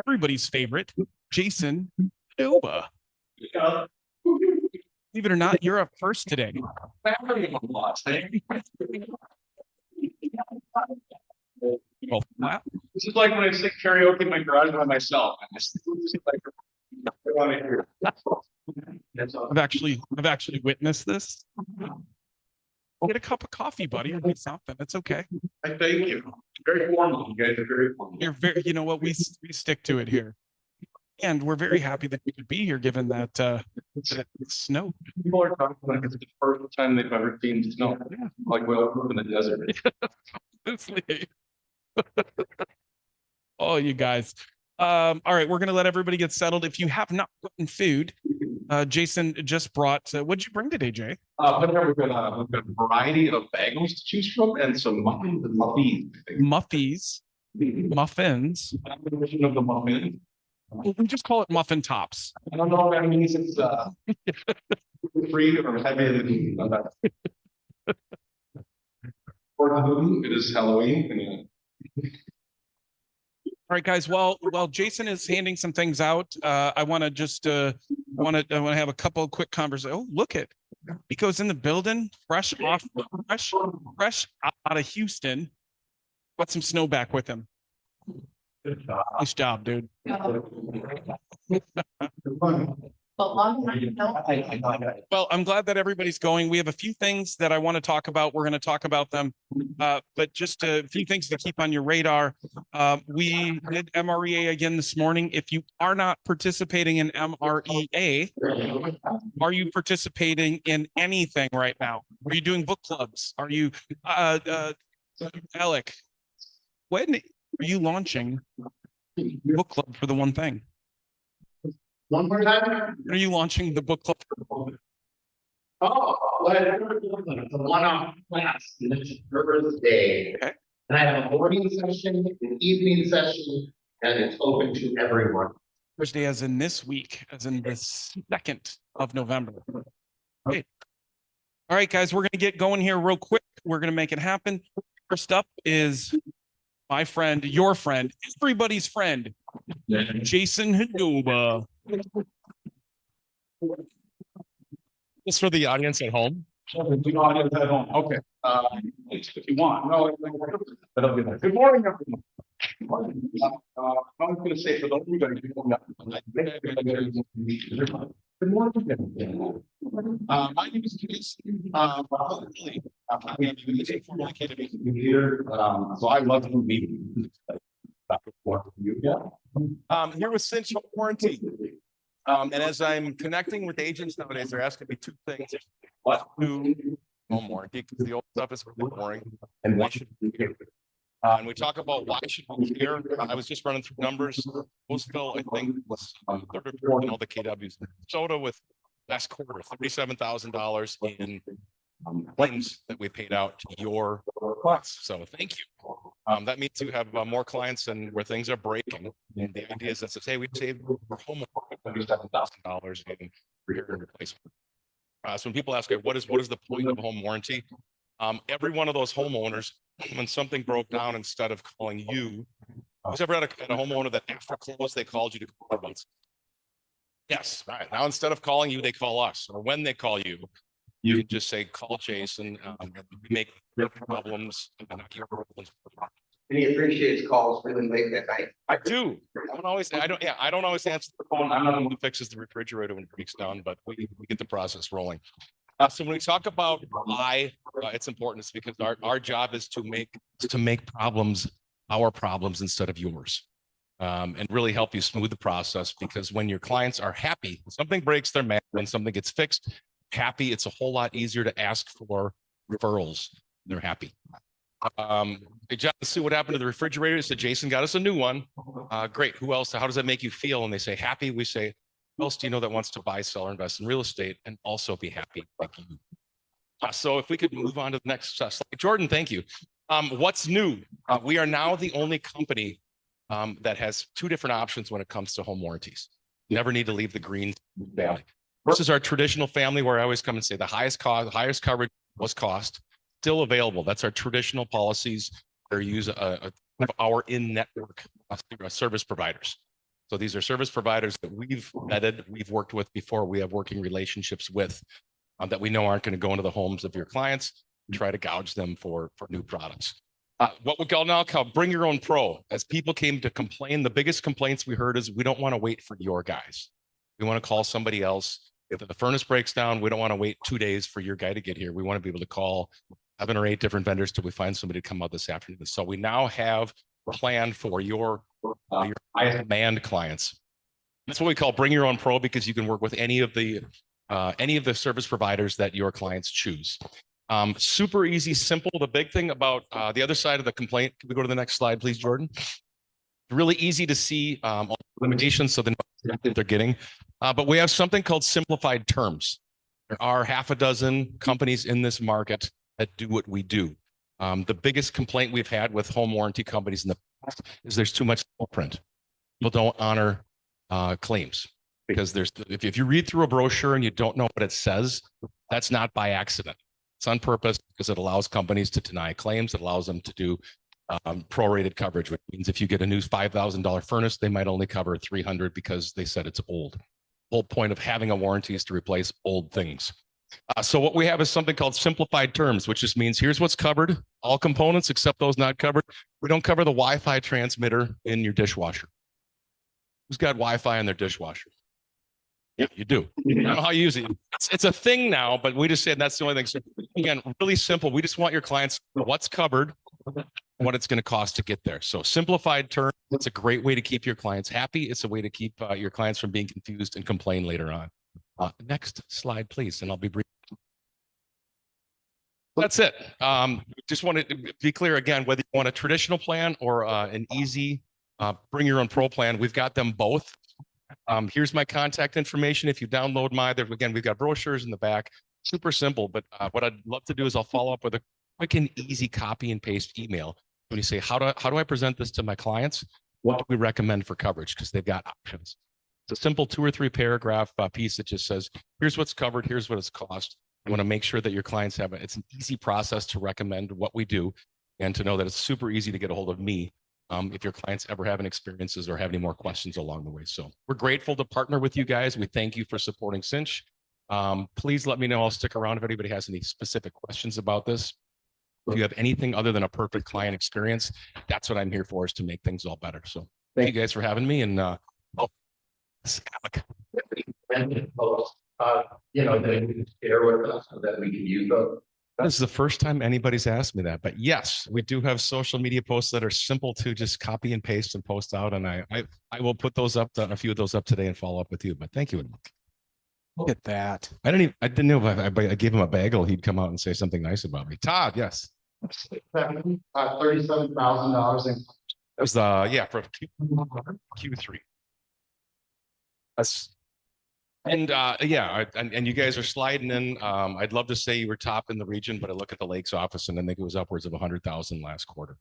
everybody's favorite, Jason Nova. Believe it or not, you're up first today. Well, wow. This is like when I sing karaoke in my garage by myself. I just like I want to hear. I've actually witnessed this. Get a cup of coffee, buddy. Or get something. It's okay. I thank you. Very formal. You guys are very formal. You're very. You know what? We stick to it here, and we're very happy that you could be here, given that that snow. People are talking like it's the first time they've ever seen snow. Like we live in the desert. Oh, you guys. All right, we're gonna let everybody get settled. If you have not gotten food, Jason just brought. What'd you bring today, Jay? We've got a variety of bagels to choose from and some muffins and muffins. Muffins. Version of the muffin. We just call it muffin tops. I don't know if that means it's free or heavy. For it is Halloween. All right, guys. While Jason is handing some things out, I want to just I want to have a couple of quick conversations. Oh, look it, Nico's in the building, fresh out of Houston. Got some snow back with him. Nice job, dude. Well, I'm glad that everybody's going. We have a few things that I want to talk about. We're going to talk about them, but just a few things to keep on your radar. We did MREA again this morning. If you are not participating in MREA, are you participating in anything right now? Are you doing book clubs? Are you, Alec, when are you launching book club for the one thing? One more time? Are you launching the book club? Oh, well, it's a one-off class this Thursday. Okay. And I have a morning session, an evening session, and it's open to everyone. Thursday, as in this week, as in the 2nd of November. Okay. All right, guys, we're going to get going here real quick. We're going to make it happen. First up is my friend, your friend, everybody's friend, Jason Nova. Just for the audience at home. Okay. If you want. No, that'll be nice. Good morning, everyone. I was going to say for those of you that are good morning. My name is Jason. I'm so I love to meet you. Here with Cinch Home Warranty. And as I'm connecting with agents nowadays, they're asking me two things. What do home warranty? Because the old stuff is really boring. And why should we care? And we talk about why should we care. I was just running through numbers. Roseville, I think, was third or fourth in all the KWs. Soda with last quarter, $37,000 in claims that we paid out to your clients. So thank you. That means you have more clients and where things are breaking. And the idea is that says, hey, we saved our homeowner $37,000 in repair and replacement. So when people ask, what is the point of home warranty? Every one of those homeowners, when something broke down, instead of calling you, who's ever had a homeowner that after close they called you to call months? Yes. All right. Now instead of calling you, they call us, or when they call you, you can just say, call Jason, make your problems. And he appreciates calls really late at night. I do. I don't always answer the phone. I'm not the one who fixes the refrigerator when it breaks down, but we get the process rolling. So when we talk about why it's important, it's because our job is to make problems our problems instead of yours. And really help you smooth the process, because when your clients are happy, something breaks, they're mad. When something gets fixed, happy, it's a whole lot easier to ask for referrals. They're happy. Hey, John, let's see what happened to the refrigerator. So Jason got us a new one. Great. Who else? How does that make you feel? And they say happy. We say, who else do you know that wants to buy, sell, or invest in real estate and also be happy like you? So if we could move on to the next slide. Jordan, thank you. What's new? We are now the only company that has two different options when it comes to home warranties. You never need to leave the green family. This is our traditional family, where I always come and say the highest coverage was cost, still available. That's our traditional policies. They use a of our in-network service providers. So these are service providers that we've vetted, we've worked with before, we have working relationships with, that we know aren't going to go into the homes of your clients and try to gouge them for new products. What we call now called Bring Your Own Pro. As people came to complain, the biggest complaints we heard is we don't want to wait for your guys. We want to call somebody else. If the furnace breaks down, we don't want to wait 2 days for your guy to get here. We want to be able to call 7 or 8 different vendors till we find somebody to come out this afternoon. So we now have a plan for your highest demand clients. That's what we call Bring Your Own Pro, because you can work with any of the service providers that your clients choose. Super easy, simple. The big thing about the other side of the complaint, can we go to the next slide, please, Jordan? Really easy to see all the limitations, so they know what they're getting. But we have something called simplified terms. There are half a dozen companies in this market that do what we do. The biggest complaint we've had with home warranty companies in the past is there's too much small print. People don't honor claims, because if you read through a brochure and you don't know what it says, that's not by accident. It's on purpose, because it allows companies to deny claims. It allows them to do prorated coverage, which means if you get a new $5,000 furnace, they might only cover $300 because they said it's old. The whole point of having a warranty is to replace old things. So what we have is something called simplified terms, which just means here's what's covered, all components except those not covered. We don't cover the Wi-Fi transmitter in your dishwasher. Who's got Wi-Fi in their dishwasher? Yeah, you do. I don't know how you use it. It's a thing now, but we just said that's the only thing. So again, really simple. We just want your clients to know what's covered, what it's going to cost to get there. So simplified terms, it's a great way to keep your clients happy. It's a way to keep your clients from being confused and complain later on. Next slide, please, and I'll be brief. That's it. Just want to be clear again, whether you want a traditional plan or an easy Bring Your Own Pro plan, we've got them both. Here's my contact information. If you download again, we've got brochures in the back, super simple, but what I'd love to do is I'll follow up with a quick and easy copy and paste email. When you say, how do I present this to my clients? What do we recommend for coverage? Because they've got options. It's a simple 2 or 3 paragraph piece that just says, here's what's covered, here's what it's cost. I want to make sure that your clients have it's an easy process to recommend what we do, and to know that it's super easy to get a hold of me if your clients ever have any experiences or have any more questions along the way. So we're grateful to partner with you guys. We thank you for supporting Cinch. Please let me know. I'll stick around if anybody has any specific questions about this. If you have anything other than a perfect client experience, that's what I'm here for, is to make things all better. So thank you guys for having me. And Alec. That you can share with us so that we can use those. This is the first time anybody's asked me that, but yes, we do have social media posts that are simple to just copy and paste and post out. And I will put those up, a few of those up today, and follow up with you, but thank you. Look at that. I didn't know if I gave him a bagel, he'd come out and say something nice about me. Todd, yes. $37,000 in. That was for Q3. That's, and and you guys are sliding in. I'd love to say you were top in the region, but I look at the Lakes office and I think it was upwards of 100,000 last quarter.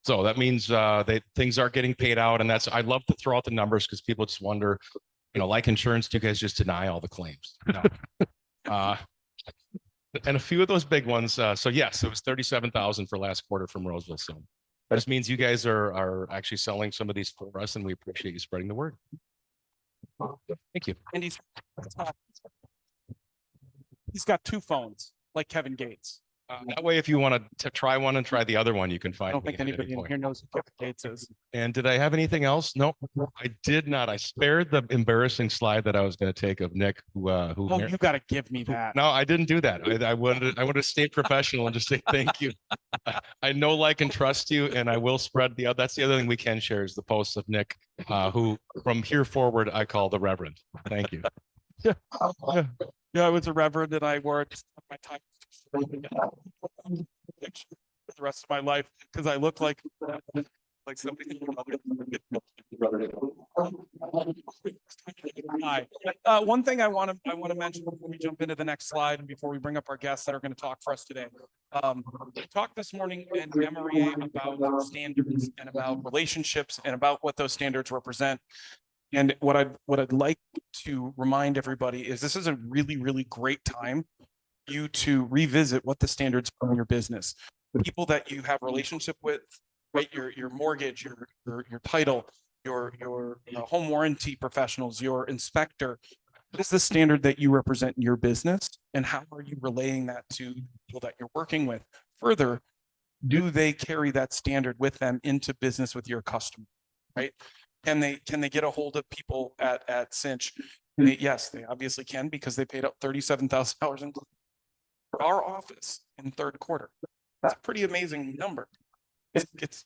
So that means things are getting paid out, and I'd love to throw out the numbers because people just wonder, like insurance, do you guys just deny all the claims? No. And a few of those big ones. So yes, it was 37,000 for last quarter from Roseville. So that just means you guys are actually selling some of these for us, and we appreciate you spreading the word. Thank you. And he's got 2 phones, like Kevin Gates. That way, if you want to try one and try the other one, you can find. I don't think anybody in here knows who Kevin Gates is. And did I have anything else? No, I did not. I spared the embarrassing slide that I was going to take of Nick, who. Oh, you got to give me that. No, I didn't do that. I wanted to stay professional and just say thank you. I know, like, and trust you, and I will spread the. That's the other thing we can share is the posts of Nick, who from here forward I call the Reverend. Thank you. Yeah, I was a reverend, and I wore it my time for the rest of my life because I look like somebody. Hi. One thing I want to mention before we jump into the next slide and before we bring up our guests that are going to talk for us today. We talked this morning in MREA about standards and about relationships and about what those standards represent. And what I'd like to remind everybody is this is a really, really great time for you to revisit what the standards are in your business. The people that you have relationship with, right? Your mortgage, your title, your home warranty professionals, your inspector. What is the standard that you represent in your business, and how are you relaying that to people that you're working with? Further, do they carry that standard with them into business with your customer, right? Can they get a hold of people at Cinch? Yes, they obviously can, because they paid out $37,000 in for our office in third quarter. That's a pretty amazing number. It's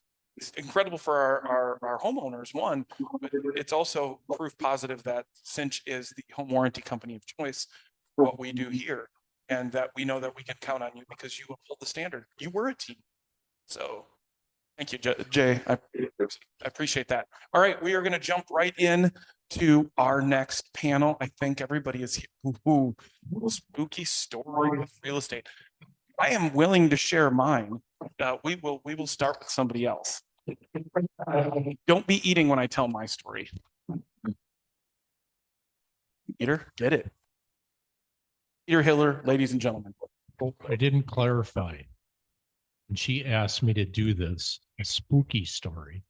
incredible for our homeowners, one, but it's also proof positive that Cinch is the home warranty company of choice for what we do here, and that we know that we can count on you because you uphold the standard. You were a team. So thank you, Jay. I appreciate that. All right, we are going to jump right in to our next panel. I think everybody is here. Ooh, spooky story with real estate. I am willing to share mine. We will start with somebody else. Don't be eating when I tell my story. Peter, get it. Peter Hiller, ladies and gentlemen. I didn't clarify. And she asked me to do this, a spooky story.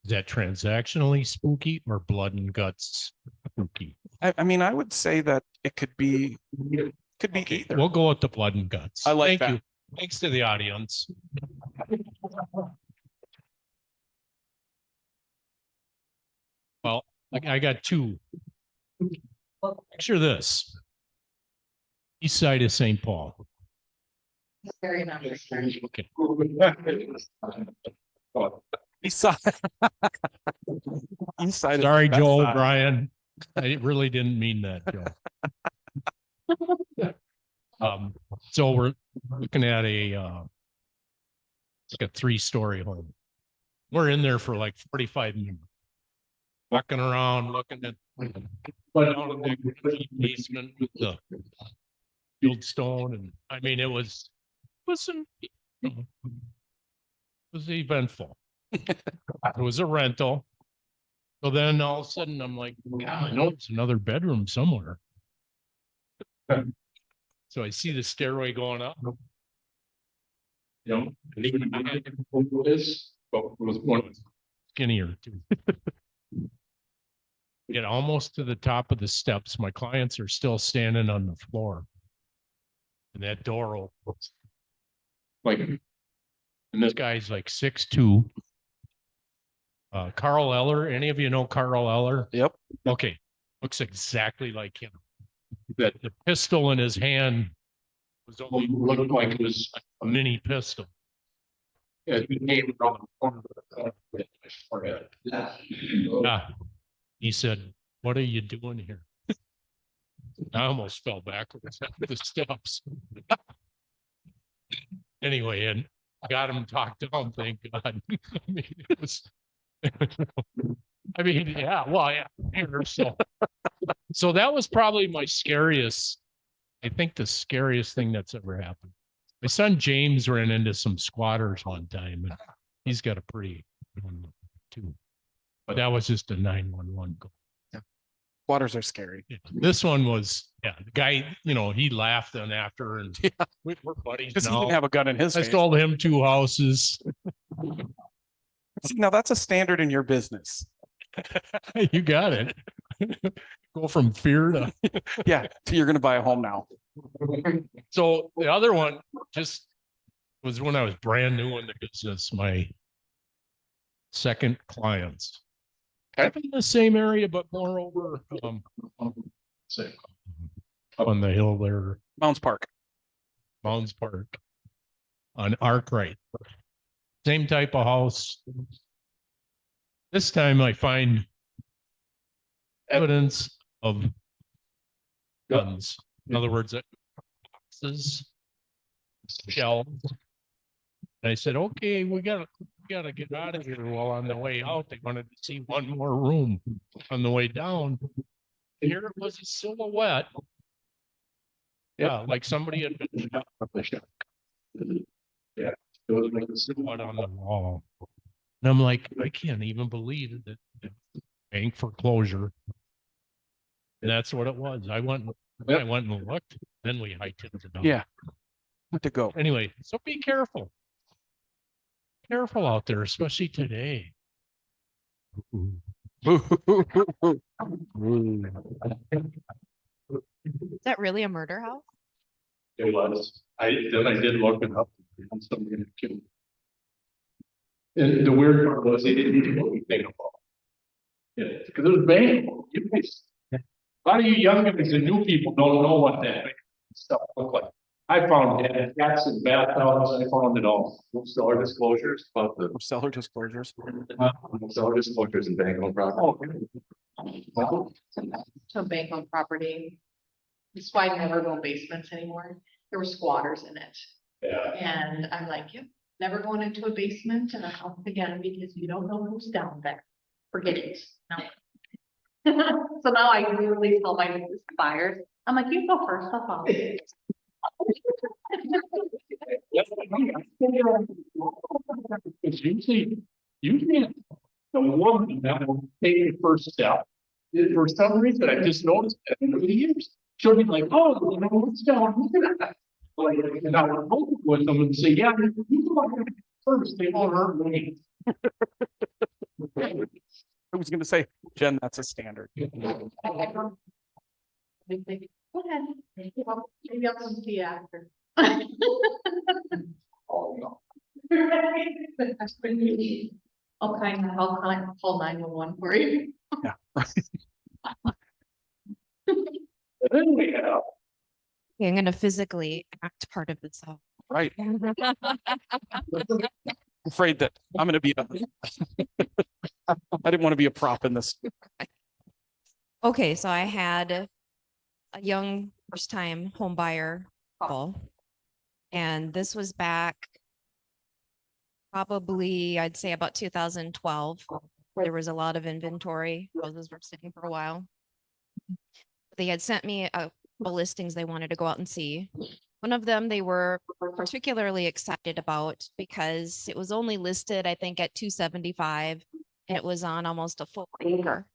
Is that transactionally spooky or blood and guts spooky? I mean, I would say that it could be Okay, either. we'll go with the blood and guts. I like Thank that. you. Thanks to the audience. Well, I got two. Picture this. East side of St. Paul. Very nice. Okay. East side. East side. Sorry, is the best Joel, side. Brian. I really didn't mean that, Joe. So we're looking at it's like a 3-story home. We're in there for like 45 minutes. Walking around, looking at down in the basement with the field stone. And I mean, it was eventful. It was a rental. So then all of a sudden I'm like, God, I know it's another bedroom somewhere. So I see the stairway going up. This, but was one. Skinnier too. Get almost to the top of the steps. My clients are still standing on the floor. And that door opens. Like, And this guy's like 6'2". Carl Eller. Any of you know Carl Eller? Yep. Okay. Looks exactly like him. That the pistol in his hand was only looked like it was a mini pistol. yeah, he came around the corner of the forehead. Yeah. He said, "What are you doing here?" I almost fell backwards up the steps. Anyway, and got him talked down, thank God. I mean, it was, I mean, yeah, well, yeah. So that was probably my scariest, I think the scariest thing that's ever happened. My son James ran into some squatters one time, and he's got a pretty one too. But that was just a 911 call. Waters are scary. This one was, yeah, the guy, you know, he laughed then after, and we're buddies Because he didn't now. have a gun in his I face. sold him 2 houses. See, now that's a standard in your business. You got it. Go from fear to. Yeah, you're going to buy a home now. So the other one just was when I was brand new in the business, my second clients. Kind of in the same area, but more over up on the hill there, Mounds Park. Mounds Park, on Arkwright. Same type of house. This time I find evidence of guns. In other words, boxes, shells. And I said, okay, we gotta get out of here. Well, on the way out, they wanted to see one more room. On the way down, here it was a silhouette. Yeah, like somebody had been shot. Yeah. It was like a silhouette on the wall. And I'm like, I can't even believe that bank foreclosure. And that's what it was. I went and looked, then we hiked it down. Yeah. Good to go. Anyway, so be careful. Careful out there, especially today. Is that really a murder house? It was, I did look it up. On something that can- And the weird part was they didn't do anything about it. Because it was banned. You guys- A lot of you young guys and new people don't know what that stuff look like. I found cats and bathtubs, I found it all. Seller disclosures about the. Seller disclosures. Seller disclosures and bank on property. To bank on property. That's why I never go basements anymore. There were squatters in it. Yeah. And I'm like, yep, never going into a basement and a house again because you don't know who's down there. Forget it. No. So now I literally tell my buyers, I'm like, you go first, I'll follow. It's usually the woman that will take the first step. For some reason, I just noticed that over the years, she'll be like, oh, you know, what's down? Like, and I would hope with them and say, yeah, you go on first, they won't hurt me. I was gonna say, Jen, that's a standard. Go ahead. Maybe I'll come to you after. Oh, no. I'll call 911 for you. Yeah. And then we have, Okay, I'm gonna physically act part of this out. Right. Afraid that I'm gonna be I didn't want to be a prop in this. Okay, so I had a young first time home buyer call. And this was back probably, I'd say about 2012. There was a lot of inventory. Houses were sitting for a while. They had sent me a couple listings they wanted to go out and see. One of them they were particularly excited about because it was only listed, I think, at 275. And it was on almost a full acre.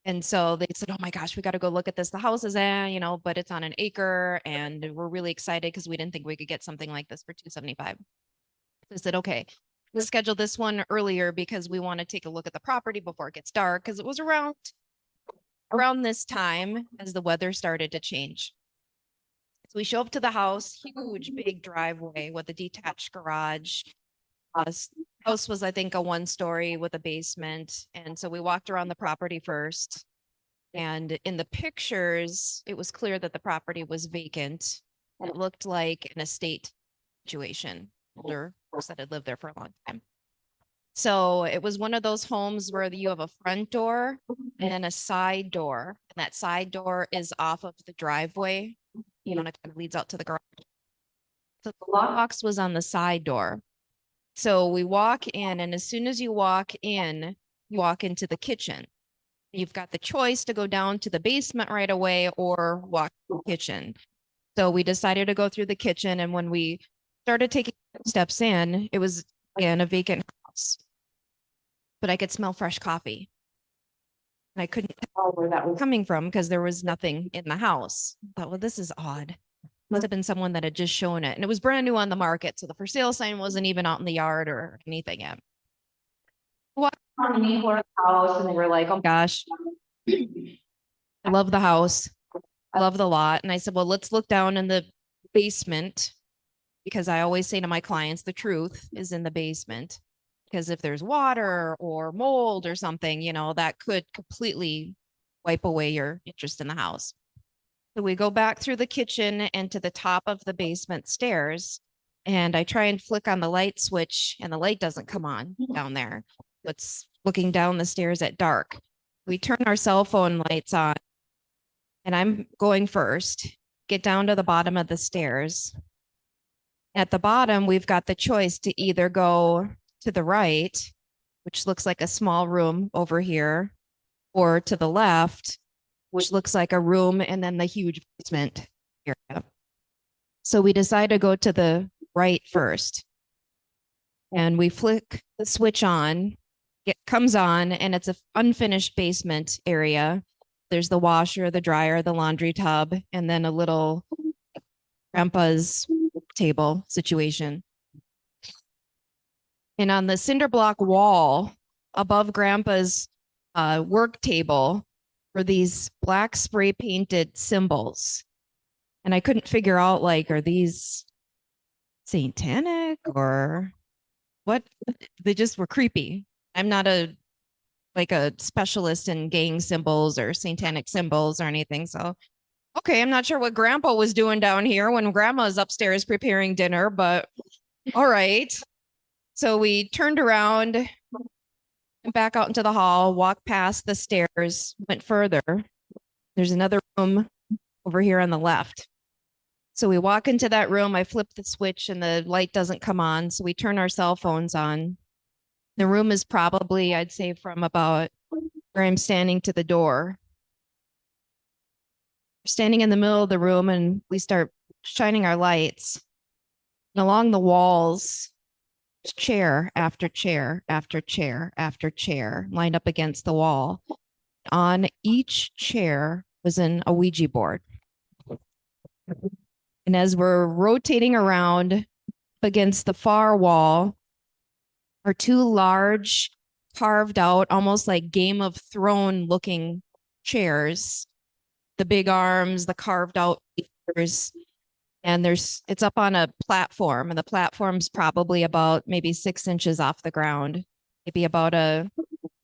And so they said, oh my gosh, we got to go look at this. The house is you know, but it's on an acre and we're really excited because we didn't think we could get something like this for 275. So I said, okay, let's schedule this one earlier because we want to take a look at the property before it gets dark because it was around this time as the weather started to change. So we show up to the house, huge, big driveway with a detached garage. House was, I think, a 1-story with a basement. And so we walked around the property first. And in the pictures, it was clear that the property was vacant. And it looked like an estate situation. Older folks that had lived there for a long time. So it was one of those homes where you have a front door and then a side door. And that side door is off of the driveway. You know, and it kind of leads out to the garage. So the lockbox was on the side door. So we walk in, and as soon as you walk in, you walk into the kitchen. You've got the choice to go down to the basement right away or walk to the kitchen. So we decided to go through the kitchen, and when we started taking steps in, it was in a vacant house. But I could smell fresh coffee. And I couldn't tell where that was coming from because there was nothing in the house. I thought, well, this is odd. Must have been someone that had just shown it. And it was brand new on the market. So the for sale sign wasn't even out in the yard or anything yet. Walked on the house and they were like, oh gosh, I love the house. I love the lot. And I said, well, let's look down in the basement because I always say to my clients, the truth is in the basement. Because if there's water or mold or something, you know, that could completely wipe away your interest in the house. So we go back through the kitchen and to the top of the basement stairs. And I try and flick on the light switch and the light doesn't come on down there. It's looking down the stairs at dark. We turn our cell phone lights on and I'm going first, get down to the bottom of the stairs. At the bottom, we've got the choice to either go to the right, which looks like a small room over here, or to the left, which looks like a room and then the huge basement area. So we decide to go to the right first. And we flick the switch on, it comes on, and it's an unfinished basement area. There's the washer, the dryer, the laundry tub, and then a little grandpa's table situation. And on the cinder block wall above grandpa's work table were these black spray painted symbols. And I couldn't figure out, like, are these satanic or what? They just were creepy. I'm not a specialist in gang symbols or satanic symbols or anything. So, okay, I'm not sure what grandpa was doing down here when grandma's upstairs preparing dinner, but all right. So we turned around, went back out into the hall, walked past the stairs, went further. There's another room over here on the left. So we walk into that room. I flip the switch and the light doesn't come on. So we turn our cell phones on. The room is probably, I'd say, from about where I'm standing to the door. We're standing in the middle of the room and we start shining our lights. And along the walls, chair after chair after chair after chair lined up against the wall. On each chair was a Ouija board. And as we're rotating around against the far wall are two large, carved out, almost like Game of Thrones looking chairs. The big arms, the carved out figures. And it's up on a platform, and the platform's probably about maybe 6 inches off the ground. Maybe about I'd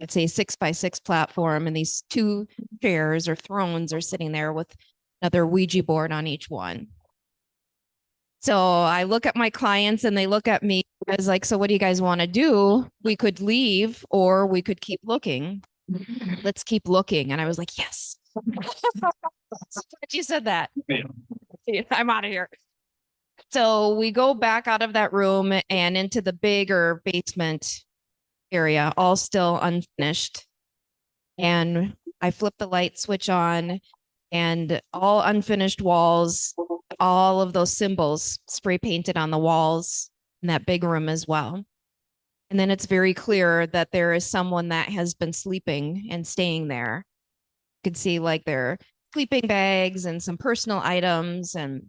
say 6x6 platform. And these two chairs or thrones are sitting there with another Ouija board on each one. So I look at my clients and they look at me. I was like, so what do you guys want to do? We could leave or we could keep looking. Let's keep looking. And I was like, yes. You said that. Yeah. I'm out of here. So we go back out of that room and into the bigger basement area, all still unfinished. And I flip the light switch on and all unfinished walls, all of those symbols spray painted on the walls in that big room as well. And then it's very clear that there is someone that has been sleeping and staying there. You can see like their sleeping bags and some personal items. And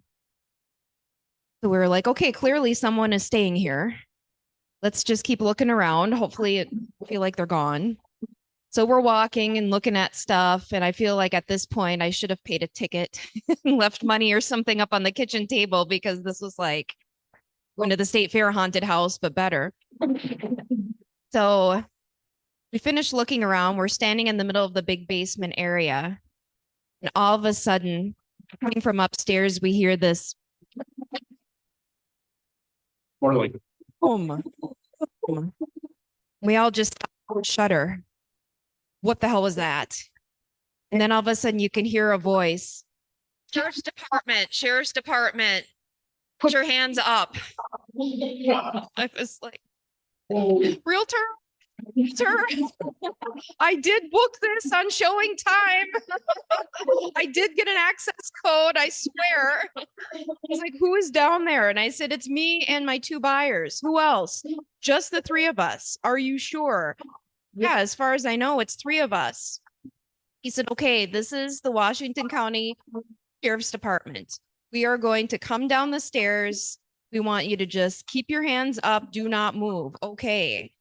so we were like, okay, clearly someone is staying here. Let's just keep looking around. Hopefully it feel like they're gone. So we're walking and looking at stuff. And I feel like at this point, I should have paid a ticket and left money or something up on the kitchen table, because this was like going to the state fair haunted house, but better. So we finished looking around. We're standing in the middle of the big basement area. And all of a sudden, coming from upstairs, we hear this More like, boom. We all just shudder. What the hell was that? And then all of a sudden you can hear a voice. Sheriff's Department, put your hands up. I was like, realtor, I did book this on showing time. I did get an access code, I swear. He's like, who is down there? And I said, it's me and my two buyers. Who else? Just the three of us. Are you sure? Yeah, as far as I know, it's three of us. He said, okay, this is the Washington County Sheriff's Department. We are going to come down the stairs. We want you to just keep your hands up. Do not move. Okay.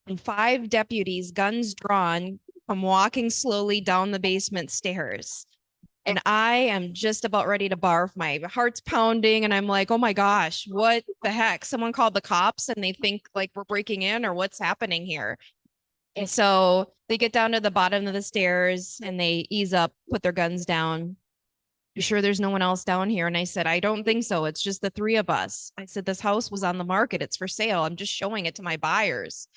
And 5 deputies, guns drawn, come walking slowly down the basement stairs. And I am just about ready to barf. My heart's pounding. And I'm like, oh my gosh, what the heck? Someone called the cops and they think like we're breaking in, or what's happening here? And so they get down to the bottom of the stairs and they ease up, put their guns down. You sure there's no one else down here? And I said, I don't think so. It's just the three of us. I said, this house was on the market. It's for sale. I'm just showing it to my buyers.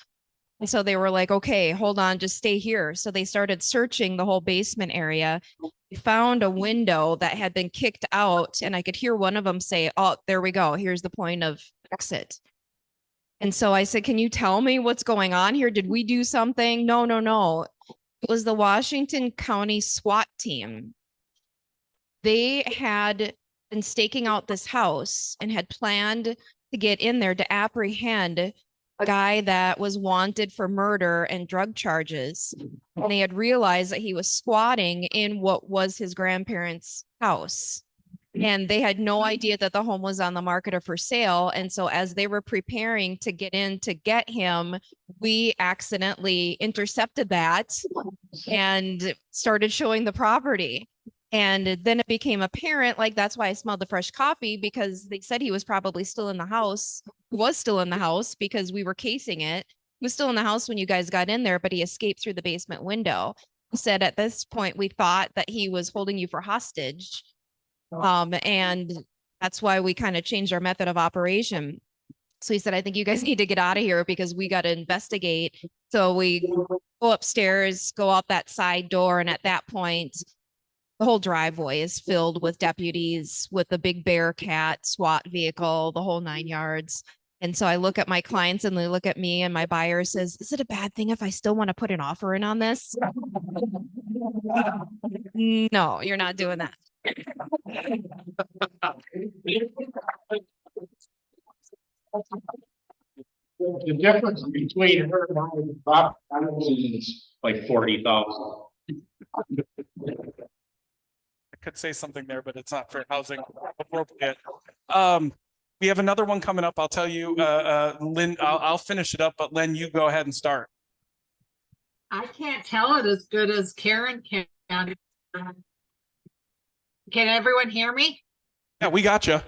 And so they were like, okay, hold on, just stay here. So they started searching the whole basement area. We found a window that had been kicked out, and I could hear one of them say, oh, there we go. Here's the point of exit. And so I said, can you tell me what's going on here? Did we do something? No. It was the Washington County SWAT team. They had been staking out this house and had planned to get in there to apprehend a guy that was wanted for murder and drug charges. And they had realized that he was squatting in what was his grandparents' house. And they had no idea that the home was on the market or for sale. And so as they were preparing to get in to get him, we accidentally intercepted that and started showing the property. And then it became apparent, like, that's why I smelled the fresh coffee, because they said he was probably still in the house, was still in the house because we were casing it. He was still in the house when you guys got in there, but he escaped through the basement window. He said at this point, we thought that he was holding you for hostage. And that's why we kind of changed our method of operation. So he said, I think you guys need to get out of here because we got to investigate. So we go upstairs, go out that side door. And at that point, the whole driveway is filled with deputies with the big Bearcat SWAT vehicle, the whole 9 yards. And so I look at my clients and they look at me, and my buyer says, is it a bad thing if I still want to put an offer in on this? No, you're not doing that. The difference between her and Bob is like 40,000. I could say something there, but it's not fair housing appropriate. We have another one coming up. I'll tell you, Lynn, I'll finish it up, but Lynn, you go ahead and start. I can't tell it as good as Karen can. Can everyone hear me? Yeah, we got you.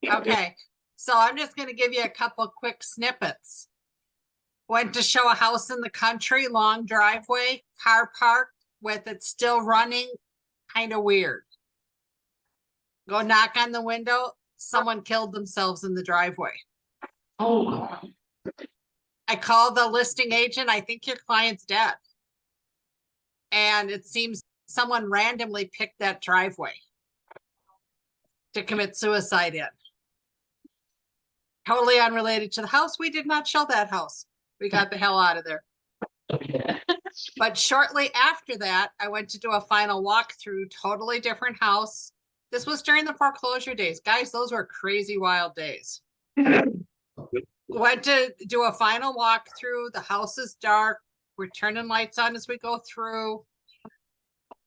Okay, so I'm just gonna give you a couple quick snippets. Went to show a house in the country, long driveway, car parked with it still running, kind of weird. Go knock on the window, someone killed themselves in the driveway. Oh. I called the listing agent, I think your client's dead. And it seems someone randomly picked that driveway to commit suicide in. Totally unrelated to the house. We did not show that house. We got the hell out of there. But shortly after that, I went to do a final walkthrough, totally different house. This was during the foreclosure days. Guys, those were crazy wild days. Went to do a final walkthrough. The house is dark. We're turning lights on as we go through.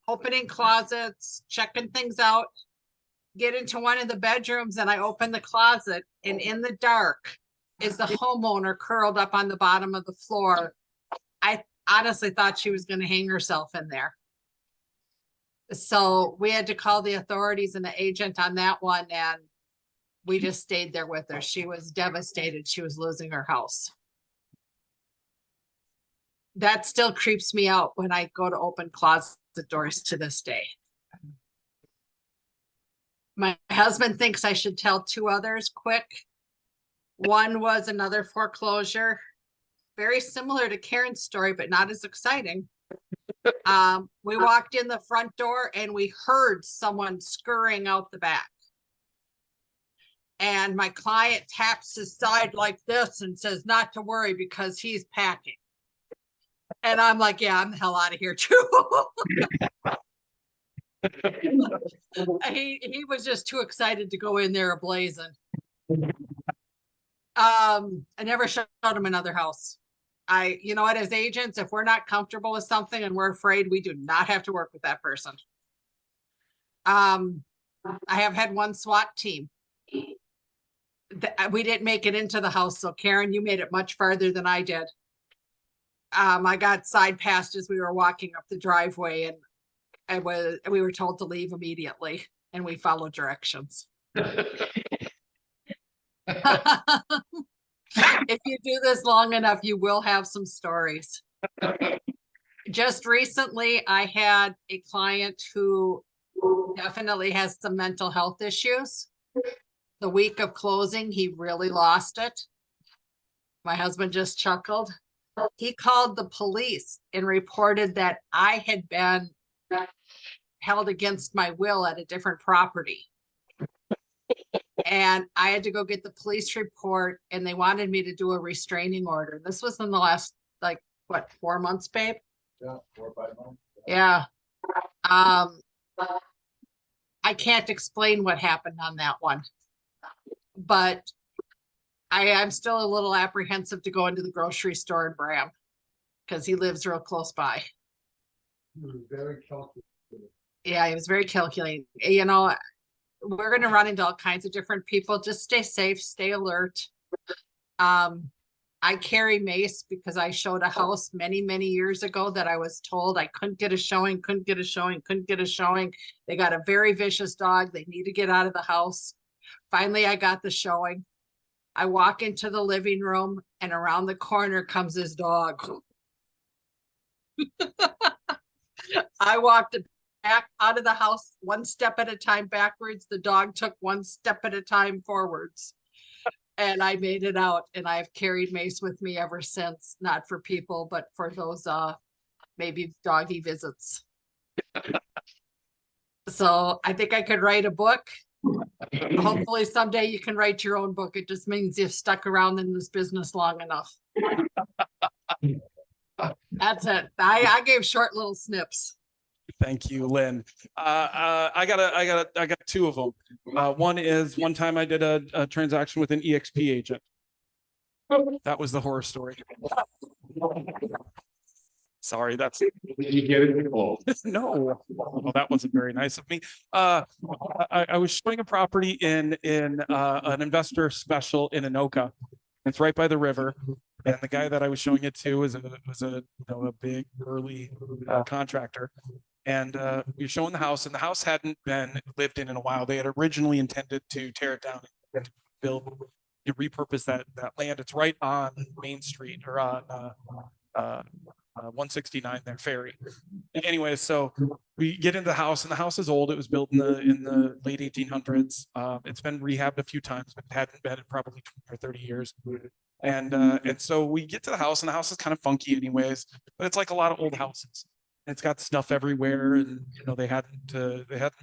Opening closets, checking things out. Get into one of the bedrooms and I open the closet, and in the dark is the homeowner curled up on the bottom of the floor. I honestly thought she was going to hang herself in there. So we had to call the authorities and the agent on that one, and we just stayed there with her. She was devastated. She was losing her house. That still creeps me out when I go to open closet doors to this day. My husband thinks I should tell two others quick. One was another foreclosure, very similar to Karen's story, but not as exciting. We walked in the front door and we heard someone scurrying out the back. And my client taps his side like this and says, not to worry because he's packing. And I'm like, yeah, I'm the hell out of here too. He was just too excited to go in there ablazing. I never showed him another house. You know what, as agents, if we're not comfortable with something and we're afraid, we do not have to work with that person. I have had one SWAT team. We didn't make it into the house. So Karen, you made it much farther than I did. I got side passed as we were walking up the driveway, and we were told to leave immediately, and we followed directions. If you do this long enough, you will have some stories. Just recently, I had a client who definitely has some mental health issues. The week of closing, he really lost it. My husband just chuckled. He called the police and reported that I had been held against my will at a different property. And I had to go get the police report, and they wanted me to do a restraining order. This was in the last, like, what, 4 months, babe? Yeah, 4 or 5 months. Yeah. I can't explain what happened on that one, but I'm still a little apprehensive to go into the grocery store in Bram because he lives real close by. He was very calculated. Yeah, he was very calculating. You know, we're gonna run into all kinds of different people. Just stay safe, stay alert. I carry mace because I showed a house many, many years ago that I was told I couldn't get a showing, couldn't get a showing, couldn't get a showing. They got a very vicious dog. They need to get out of the house. Finally, I got the showing. I walk into the living room and around the corner comes his dog. I walked back out of the house one step at a time backwards. The dog took one step at a time forwards. And I made it out, and I've carried mace with me ever since, not for people, but for those maybe doggy visits. So I think I could write a book. Hopefully someday you can write your own book. It just means you've stuck around in this business long enough. That's it. I gave short little snips. Thank you, Lynn. I got two of them. One is one time I did a transaction with an EXP agent. That was the horror story. Sorry, that's Did you get it? Oh, no. Well, that wasn't very nice of me. I was showing a property in an investor special in Anoka. It's right by the river. And the guy that I was showing it to was a big early contractor. And we were showing the house, and the house hadn't been lived in a while. They had originally intended to tear it down and build, to repurpose that land. It's right on Main Street or on 169 there, Ferry. Anyway, so we get into the house, and the house is old. It was built in the late 1800s. It's been rehabbed a few times, but it hadn't been in probably 20 or 30 years. And so we get to the house, and the house is kind of funky anyways, but it's like a lot of old houses. It's got stuff everywhere, and they hadn't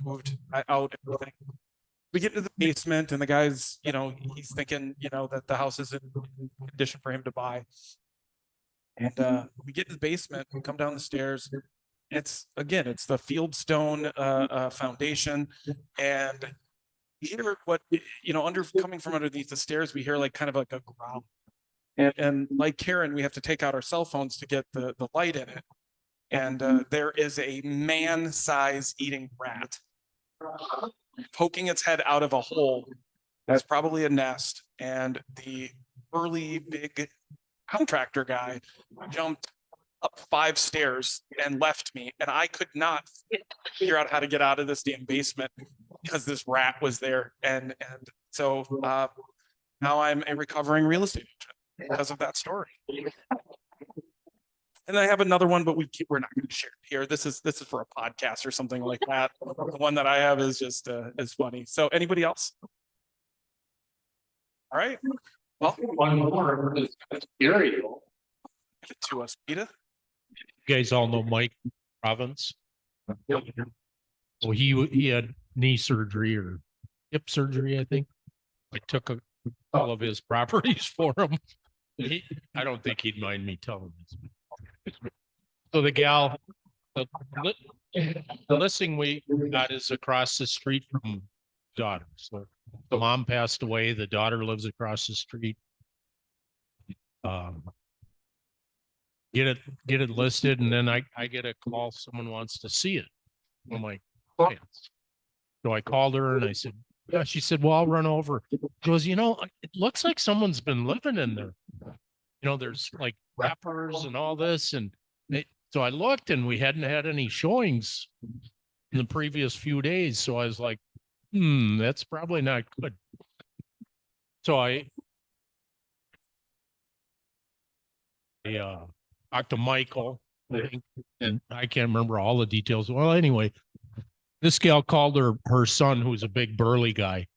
moved out and everything. We get into the basement, and the guy's he's thinking that the house is in condition for him to buy. And we get in the basement and come down the stairs. It's the Fieldstone foundation, and we hear what coming from underneath the stairs. We hear kind of like a growl, and like Karen, we have to take out our cell phones to get the light in it. And there is a man-size eating rat poking its head out of a hole. That's probably a nest. And the burly big contractor guy jumped up 5 stairs and left me. And I could not figure out how to get out of this damn basement because this rat was there. And so now I'm a recovering real estate agent because of that story. And I have another one, but we're not going to share it here. This is for a podcast or something like that. The one that I have is just is funny. So anybody else? All right. Well, one more. It's scary though. give it to us, Peter. You guys all know Mike Robbins. Well, he had knee surgery or hip surgery, I think. I took all of his properties for him. I don't think he'd mind me telling this. So the gal, the listing we got is across the street from daughter. So the mom passed away. The daughter lives across the street. Get it listed, and then I get a call. Someone wants to see it. I'm like, okay. So I called her and I said, yeah. She said, well, I'll run over. She goes, it looks like someone's been living in there. There's like wrappers and all this. And so I looked, and we hadn't had any showings in the previous few days. So I was like, that's probably not good. So I talked to Michael, I think, and I can't remember all the details. Well, anyway, this gal called her son, who's a big burly guy.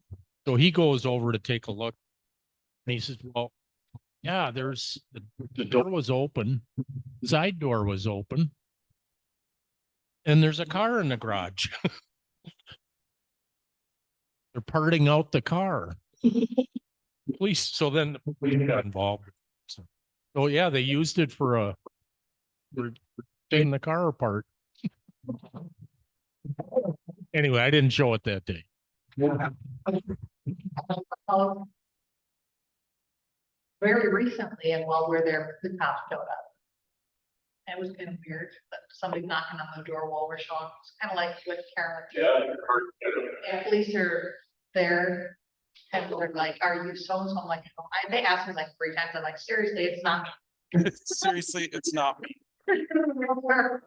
So he goes over to take a look, and he says, well, yeah, the door was open, side door was open, and there's a car in the garage. They're parting out the car. Police. So then the police got involved. So yeah, they used it for taking the car apart. Anyway, I didn't show it that day. Very recently, and while we're there, the cops showed up. It was kind of weird, but somebody knocking on the door while we're showing. It's kind of like what Karen. Yeah. And police are there. And they're like, are you so-and-so? I'm like, "No." They asked me like 3 times. I'm like, seriously, it's not. Seriously, it's not me. I'm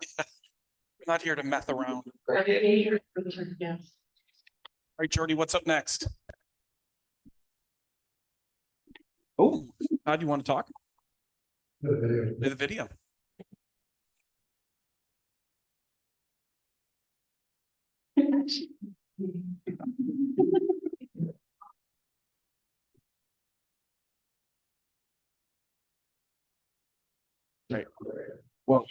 not here to meth around. All Yes. right, Jordy, what's up next? Oh, how do you want to talk? The video. Right. Well.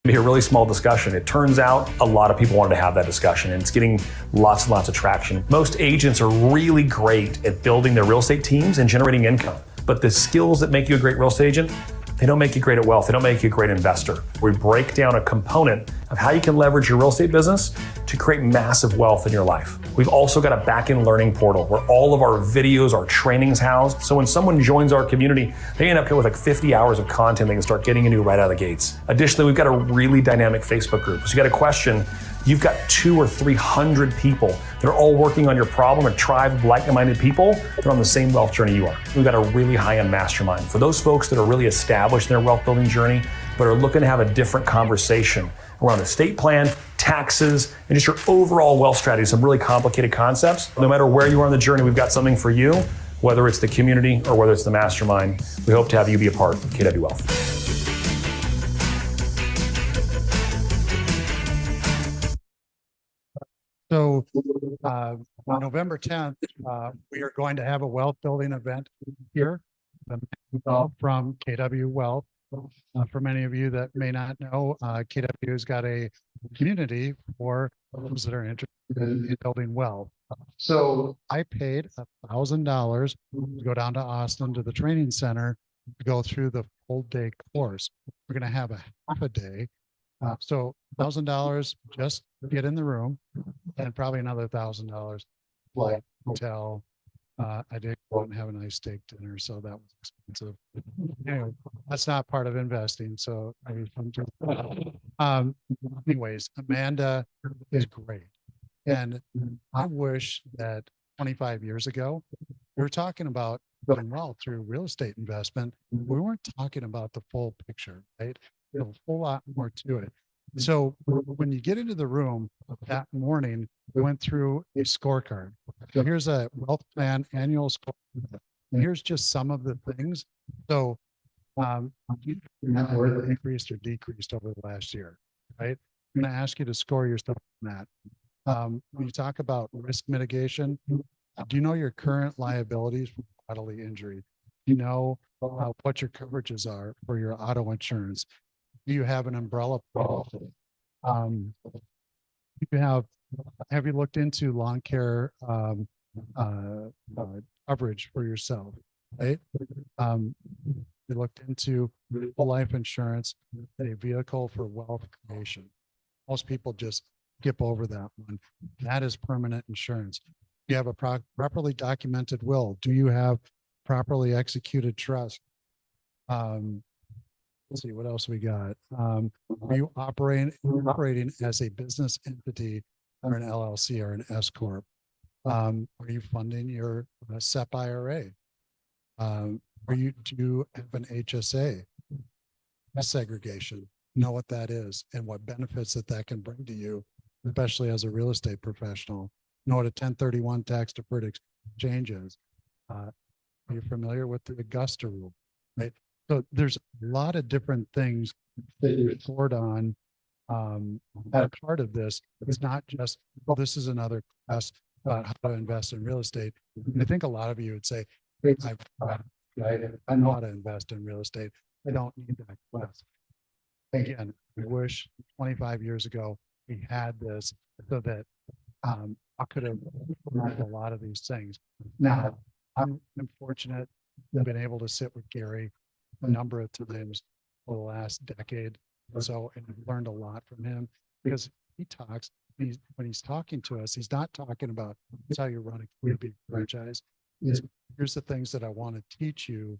Be a really small discussion. It turns out a lot of people wanted to have that discussion, and it's getting lots and lots of traction. Most agents are really great at building their real estate teams and generating income, but the skills that make you a great real estate agent, they don't make you great at wealth. They don't make you a great investor. We break down a component of how you can leverage your real estate business to create massive wealth in your life. We've also got a back-end learning portal where all of our videos, our trainings housed. So when someone joins our community, they end up with like 50 hours of content they can start getting into right out of the gates. Additionally, we've got a really dynamic Facebook group. So you got a question, you've got 200 or 300 people that are all working on your problem, a tribe of like-minded people that are on the same wealth journey you are. We've got a really high-end mastermind. For those folks that are really established in their wealth building journey, but are looking to have a different conversation around estate plan, taxes, and just your overall wealth strategy, some really complicated concepts. No matter where you are on the journey, we've got something for you, whether it's the community or whether it's the mastermind. We hope to have you be a part of KW Wealth. So on November 10th, we are going to have a wealth building event here from KW Wealth. For many of you that may not know, KW has got a community for those that are interested in building wealth. So I paid $1,000 to go down to Austin to the training center to go through the full day course. We're going to have a half a day. So $1,000 just to get in the room, and probably another $1,000 flight, hotel. I did go and have a nice steak dinner, so that was expensive. Anyway, that's not part of investing. So maybe anyways, Amanda is great. And I wish that 25 years ago, we were talking about building wealth through real estate investment. We weren't talking about the full picture, right? There's a whole lot more to it. So when you get into the room that morning, we went through a scorecard. So here's a wealth plan annual score. And here's just some of the things. So net worth increased or decreased over the last year, right? I'm going to ask you to score yourself on that. When you talk about risk mitigation, do you know your current liabilities for bodily injury? Do you know what your coverages are for your auto insurance? Do you have an umbrella policy? Have you looked into lawn care coverage for yourself, right? You looked into life insurance, a vehicle for wealth creation. Most people just skip over that one. That is permanent insurance. Do you have a properly documented will? Do you have properly executed trust? Let's see what else we got. Are you operating as a business entity or an LLC or an S corp? Are you funding your SEP IRA? Do you have an HSA? Segregation. Know what that is and what benefits that can bring to you, especially as a real estate professional. Know what a 1031 tax deferred exchange is. Are you familiar with the Augusta rule? Right. So there's a lot of different things that you report on. That part of this is not just, well, this is another class about how to invest in real estate. And I think a lot of you would say, I know how to invest in real estate. I don't need that class. Again, I wish 25 years ago we had this so that I could have learned a lot of these things. Now, I'm fortunate to have been able to sit with Gary a number of times for the last decade or so, and I've learned a lot from him because he talks, when he's talking to us, he's not talking about this how you run a B2B franchise. Here's the things that I want to teach you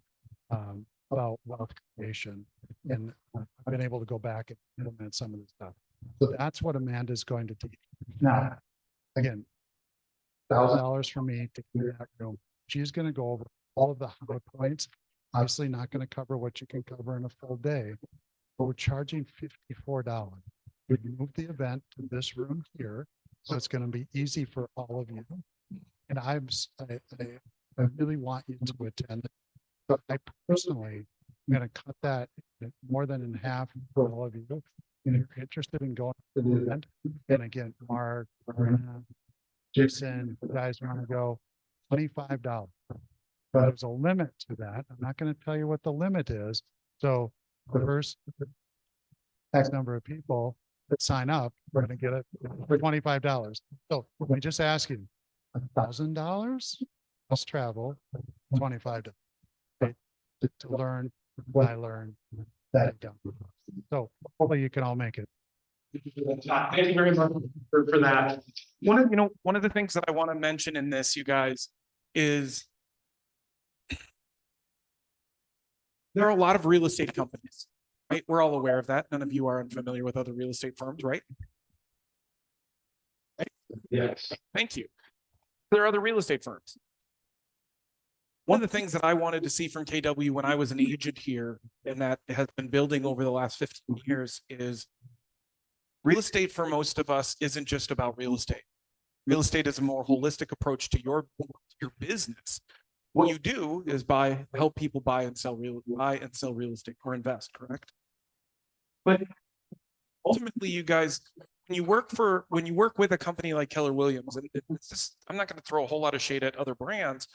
about wealth creation. And I've been able to go back and implement some of this stuff. So that's what Amanda's going to teach. Now, again, $1,000 for me to clear that room. She's going to go over all of the high points. Obviously not going to cover what you can cover in a full day, but we're charging $54. We moved the event to this room here, so it's going to be easy for all of you. And I really want you to attend. But I personally am going to cut that more than in half for all of you. If you're interested in going to the event, and again, Mark, Jason, you guys want to go, $25. But there's a limit to that. I'm not going to tell you what the limit is. So the first X number of people that sign up, we're going to get it for $25. So let me just ask you, $1,000 plus travel, $25 to learn what I learned that I've done. So hopefully you can all make it. Thank you very much for that. One of the things that I want to mention in this, you guys, is there are a lot of real estate companies, right? We're all aware of that. None of you are unfamiliar with other real estate firms, right? Right? Yes. Thank you. There are other real estate firms. One of the things that I wanted to see from KW when I was an agent here, and that has been building over the last 15 years, is real estate for most of us isn't just about real estate. Real estate is a more holistic approach to your business. What you do is help people buy and sell real estate or invest, correct? But ultimately, you guys, when you work with a company like Keller Williams, and it's just, I'm not going to throw a whole lot of shade at other brands.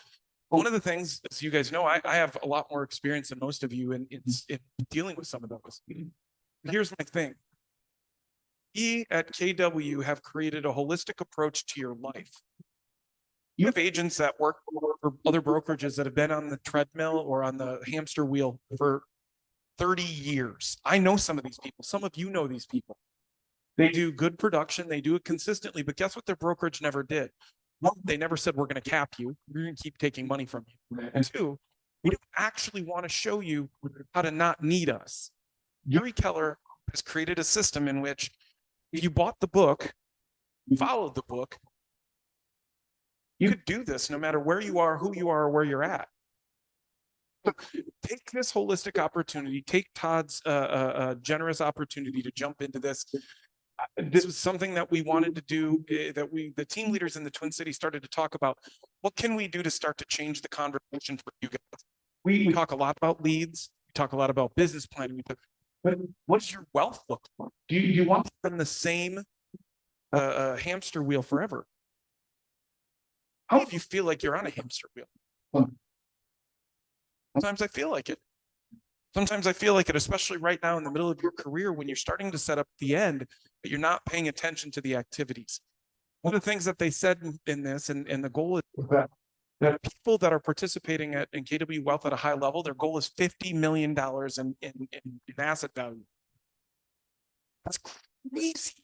One of the things, as you guys know, I have a lot more experience than most of you in dealing with some of those. Here's my thing. We at KW have created a holistic approach to your life. You have agents that work for other brokerages that have been on the treadmill or on the hamster wheel for 30 years. I know some of these people. Some of you know these people. They do good production. They do it consistently. But guess what their brokerage never did? One, they never said, we're going to cap you. We're going to keep taking money from you. And two, we don't actually want to show you how to not need us. Uri Keller has created a system in which if you bought the book, followed the book, you could do this no matter where you are, who you are, or where you're at. So take this holistic opportunity, take Todd's generous opportunity to jump into this. This was something that we wanted to do, the team leaders in the Twin Cities started to talk about. What can we do to start to change the conversation for you guys? We talk a lot about leads. We talk a lot about business planning. But what does your wealth look like? Do you want to be on the same hamster wheel forever? How do you feel like you're on a hamster wheel? Sometimes I feel like it. Sometimes I feel like it, especially right now in the middle of your career when you're starting to set up the end, but you're not paying attention to the activities. One of the things that they said in this, and the goal is that people that are participating in KW Wealth at a high level, their goal is $50 million in asset value. That's crazy.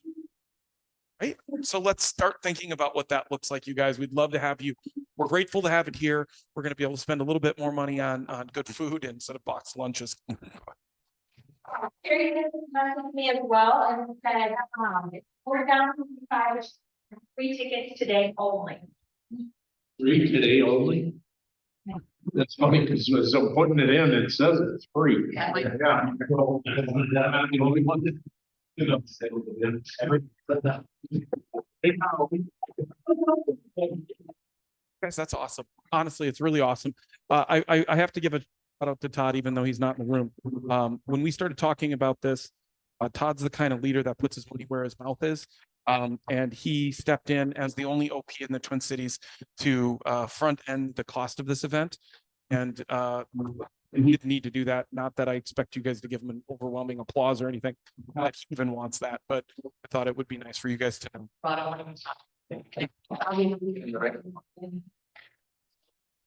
Right? So let's start thinking about what that looks like, you guys. We'd love to have you. We're grateful to have it here. We're going to be able to spend a little bit more money on good food instead of boxed lunches. Carrie messaged me as well and said, we're down to 5 free tickets today only. 3 today only? That's funny because as I'm putting it in, it says it's free. Yeah, like- Yeah. I'm the only one that, you know, Guys, that's awesome. Honestly, it's really awesome. I have to give a shout out to Todd, even though he's not in the room. When we started talking about this, Todd's the kind of leader that puts his money where his mouth is. And he stepped in as the only OP in the Twin Cities to front end the cost of this event. And he didn't need to do that. Not that I expect you guys to give him an overwhelming applause or anything. Not if he even wants that, but I thought it would be nice for you guys to know.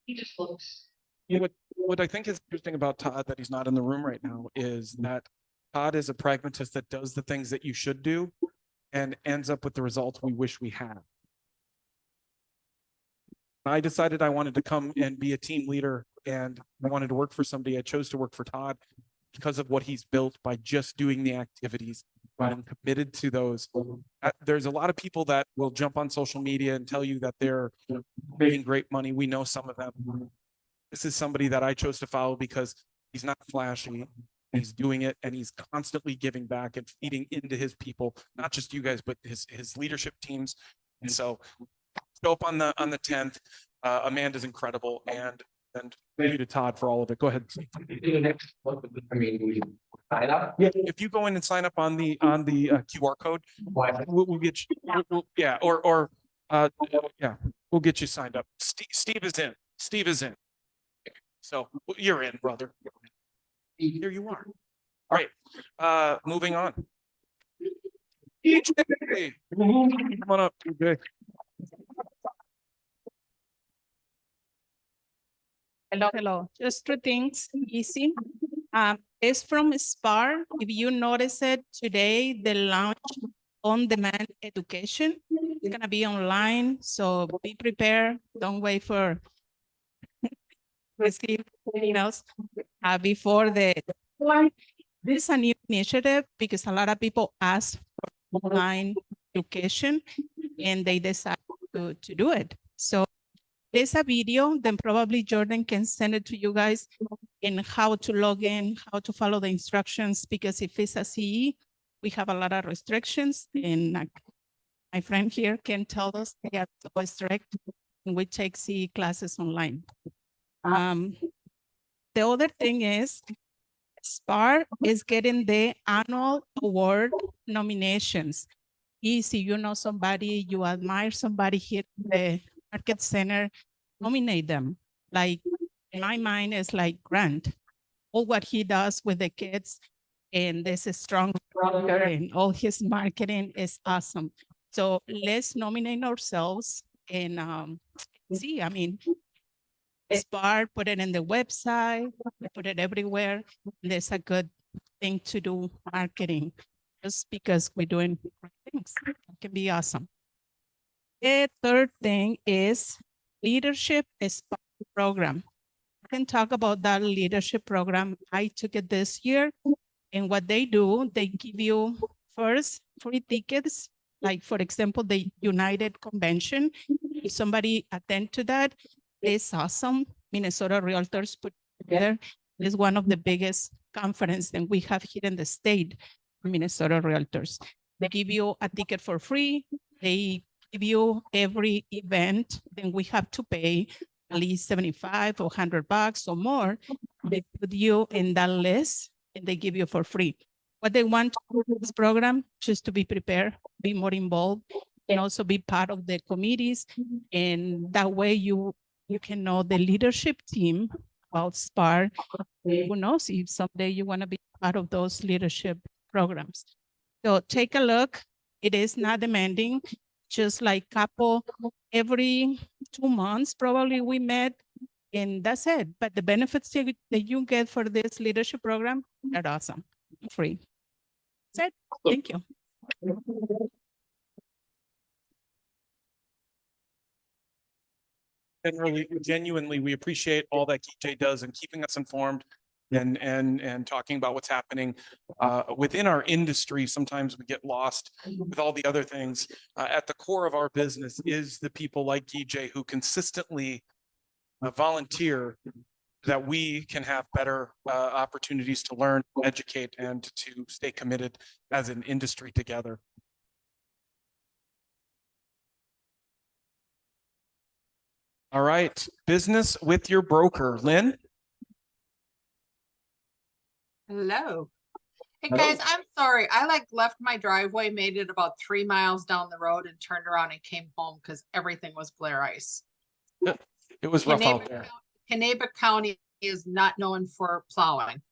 He just looks. What I think is interesting about Todd that he's not in the room right now is that Todd is a pragmatist that does the things that you should do and ends up with the results we wish we had. I decided I wanted to come and be a team leader and I wanted to work for somebody. I chose to work for Todd because of what he's built by just doing the activities. I'm committed to those. There's a lot of people that will jump on social media and tell you that they're making great money. We know some of them. This is somebody that I chose to follow because he's not flashy. He's doing it and he's constantly giving back and feeding into his people, not just you guys, but his leadership teams. And so show up on the 10th. Amanda's incredible, and thank you to Todd for all of it. Go ahead. I mean, we sign up. Yeah, if you go in and sign up on the QR code, we'll get you. Yeah, we'll get you signed up. Steve is in. Steve is in. So you're in, brother. Here you are. All right. Moving on. DJ, come on up. Okay. Hello. Just two things, easy. It's from SPAR. If you notice it today, the launch on-demand education. It's gonna be online, so be prepared. Don't wait for receive anything else before the. This is a new initiative because a lot of people ask for online education and they decide to do it. So there's a video, then probably Jordan can send it to you guys in how to log in, how to follow the instructions, because if it's a CE, we have a lot of restrictions, and my friend here can tell us they are so strict when we take CE classes online. The other thing is SPAR is getting the annual award nominations. Easy, you know somebody, you admire somebody here at the Market Center, nominate them. Like in my mind, is like Grant. All what he does with the kids, and this is strong and all his marketing is awesome. So let's nominate ourselves and see. I mean, SPAR, put it in the website, put it everywhere. There's a good thing to do marketing just because we're doing great things. It can be awesome. The third thing is leadership SPAR program. I can talk about that leadership program. I took it this year, and what they do, they give you first free tickets. Like for example, the United Convention. If somebody attend to that, it's awesome. Minnesota Realtors put together. It's one of the biggest conferences that we have here in the state, Minnesota Realtors. They give you a ticket for free. They give you every event, then we have to pay at least 75 or $100 or more. They put you in that list and they give you for free. What they want to do with this program, just to be prepared, be more involved, and also be part of the committees. And that way you can know the leadership team about SPAR. Who knows if someday you want to be part of those leadership programs. So take a look. It is not demanding. Just like couple every 2 months, probably we met, and that's it. But the benefits that you get for this leadership program are awesome, free. That's it. Thank you. And really, genuinely, we appreciate all that KJ does and keeping us informed and talking about what's happening within our industry. Sometimes we get lost with all the other things. At the core of our business is the people like DJ who consistently volunteer that we can have better opportunities to learn, educate, and to stay committed as an industry together. All right, business with your broker, Lynn. Hello. Hey guys, I'm sorry. I left my driveway, made it about 3 miles down the road and turned around and came home because everything was glare ice. It was rough out there. Kanabec County is not known for plowing.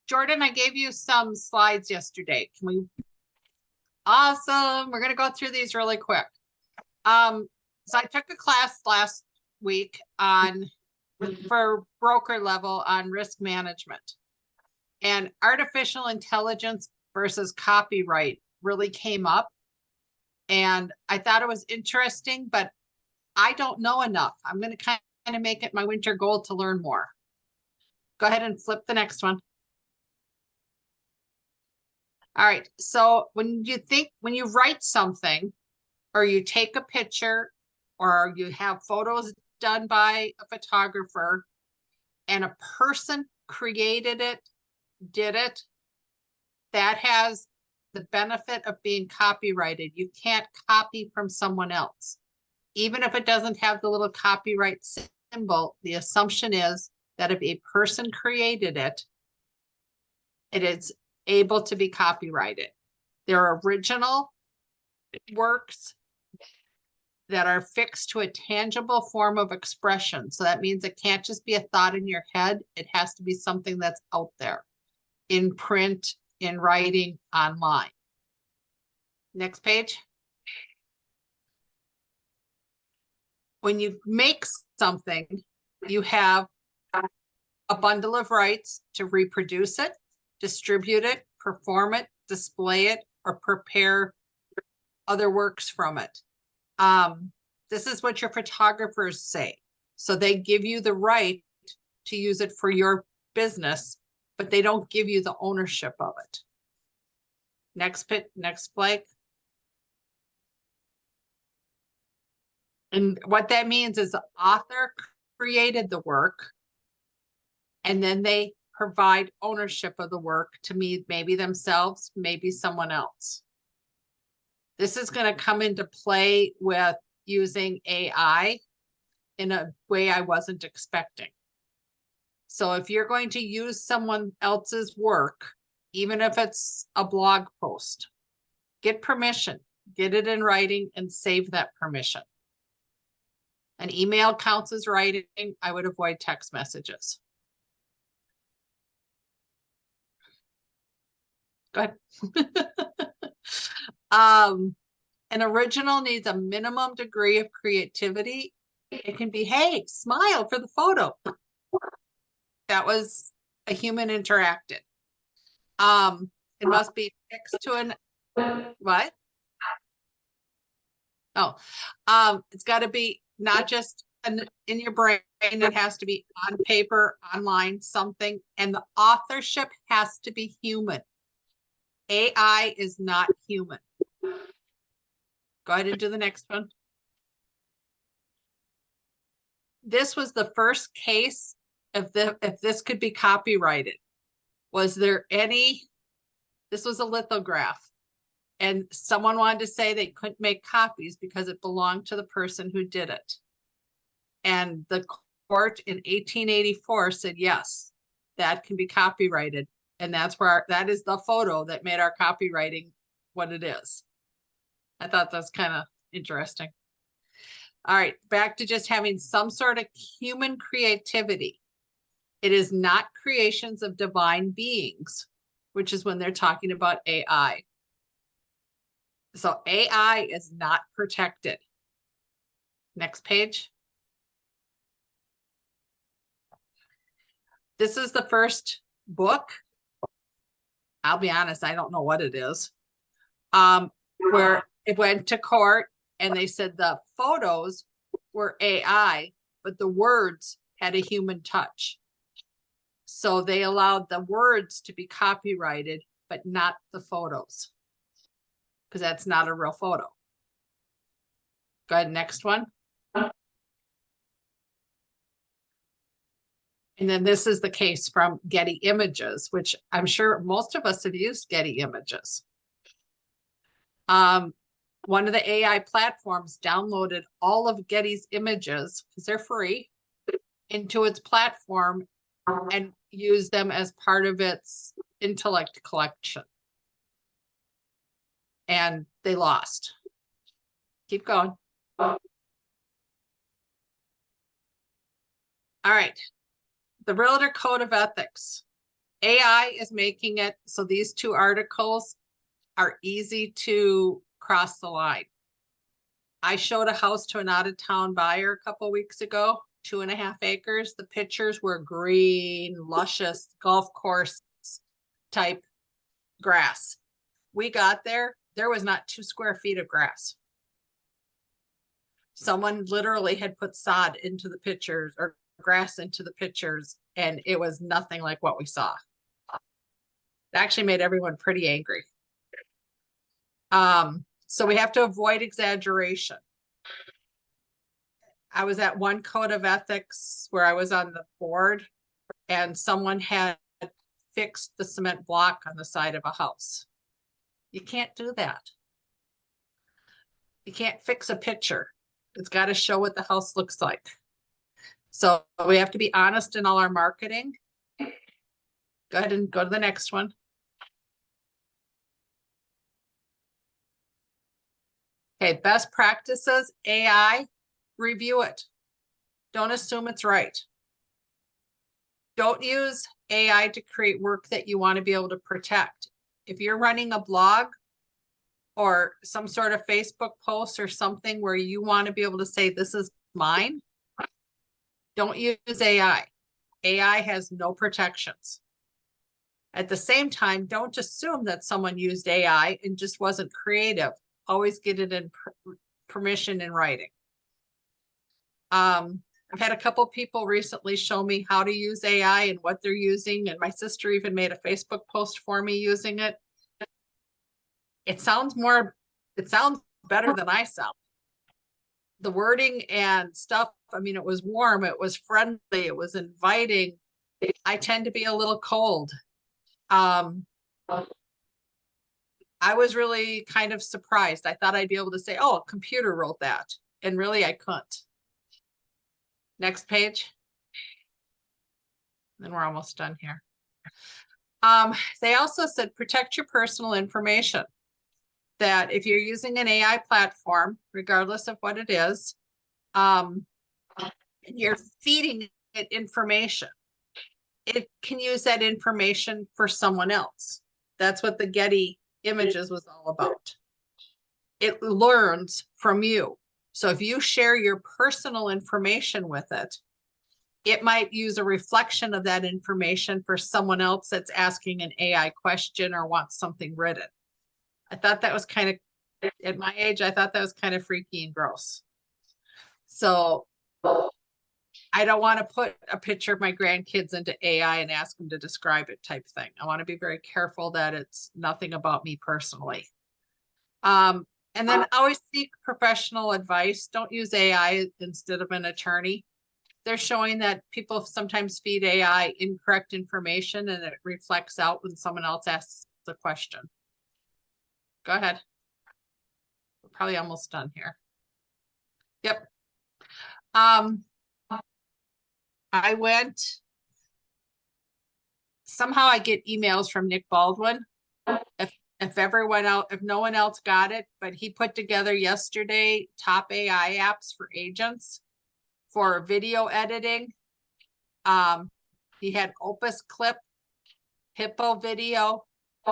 Jordan, I gave you some slides yesterday. Can we? Awesome. We're going to go through these really quick. So I took a class last week for broker level on risk management, and artificial intelligence versus copyright really came up. And I thought it was interesting, but I don't know enough. I'm gonna kind of make it my winter goal to learn more. Go ahead and flip the next one. All right, so when you write something, or you take a picture, or you have photos done by a photographer, and a person created it, did it, that has the benefit of being copyrighted. You can't copy from someone else. Even if it doesn't have the little copyright symbol, the assumption is that if a person created it, it is able to be copyrighted. They're original works that are fixed to a tangible form of expression. So that means it can't just be a thought in your head. It has to be something that's out there in print, in writing, online. Next page. When you make something, you have a bundle of rights to reproduce it, distribute it, perform it, display it, or prepare other works from it. This is what your photographers say. So they give you the right to use it for your business, but they don't give you the ownership of it. Next Blake. And what that means is the author created the work, and then they provide ownership of the work to me, maybe themselves, maybe someone else. This is going to come into play with using AI in a way I wasn't expecting. So if you're going to use someone else's work, even if it's a blog post, get permission, get it in writing, and save that permission. An email counts as writing. I would avoid text messages. Go ahead. An original needs a minimum degree of creativity. It can be, hey, smile for the photo. That was a human interacted. It must be fixed to an, what? Oh, it's got to be not just in your brain, it has to be on paper, online, something, and the authorship has to be human. AI is not human. Go ahead and do the next one. This was the first case of if this could be copyrighted. Was there any, this was a lithograph, and someone wanted to say they couldn't make copies because it belonged to the person who did it. And the court in 1884 said, yes, that can be copyrighted. And that's where that is the photo that made our copywriting what it is. I thought that's kind of interesting. All right, back to just having some sort of human creativity. It is not creations of divine beings, which is when they're talking about AI. So AI is not protected. Next page. This is the first book. I'll be honest, I don't know what it is. Where it went to court and they said the photos were AI, but the words had a human touch. So they allowed the words to be copyrighted, but not the photos, because that's not a real photo. Go ahead, next one. And then this is the case from Getty Images, which I'm sure most of us have used Getty Images. One of the AI platforms downloaded all of Getty's images, because they're free, into its platform and used them as part of its intellect collection. And they lost. Keep going. All right. The Realtor Code of Ethics. AI is making it so these two articles are easy to cross the line. I showed a house to an out-of-town buyer a couple weeks ago, 2.5 acres. The pictures were green, luscious, golf course type grass. We got there, there was not 2 square feet of grass. Someone literally had put sod into the pictures or grass into the pictures, and it was nothing like what we saw. It actually made everyone pretty angry. So we have to avoid exaggeration. I was at one code of ethics where I was on the board, and someone had fixed the cement block on the side of a house. You can't do that. You can't fix a picture. It's got to show what the house looks like. So we have to be honest in all our marketing. Go ahead and go to the next one. Okay, best practices, AI, review it. Don't assume it's right. Don't use AI to create work that you want to be able to protect. If you're running a blog or some sort of Facebook post or something where you want to be able to say, this is mine, don't use AI. AI has no protections. At the same time, don't assume that someone used AI and just wasn't creative. Always get it in permission in writing. I've had a couple people recently show me how to use AI and what they're using, and my sister even made a Facebook post for me using it. It sounds better than I sound. The wording and stuff, I mean, it was warm, it was friendly, it was inviting. I tend to be a little cold. I was really kind of surprised. I thought I'd be able to say, oh, a computer wrote that. And really I couldn't. Next page. Then we're almost done here. They also said protect your personal information. That if you're using an AI platform, regardless of what it is, and you're feeding it information, it can use that information for someone else. That's what the Getty Images was all about. It learns from you. So if you share your personal information with it, it might use a reflection of that information for someone else that's asking an AI question or wants something written. I thought that was kind of, at my age, I thought that was kind of freaky and gross. So I don't want to put a picture of my grandkids into AI and ask them to describe it type thing. I want to be very careful that it's nothing about me personally. And then always seek professional advice. Don't use AI instead of an attorney. They're showing that people sometimes feed AI incorrect information and it reflects out when someone else asks the question. Go ahead. We're probably almost done here. Yep. Somehow I get emails from Nick Baldwin. If no one else got it, but he put together yesterday top AI apps for agents for video editing. He had Opus Clip, Hippo Video,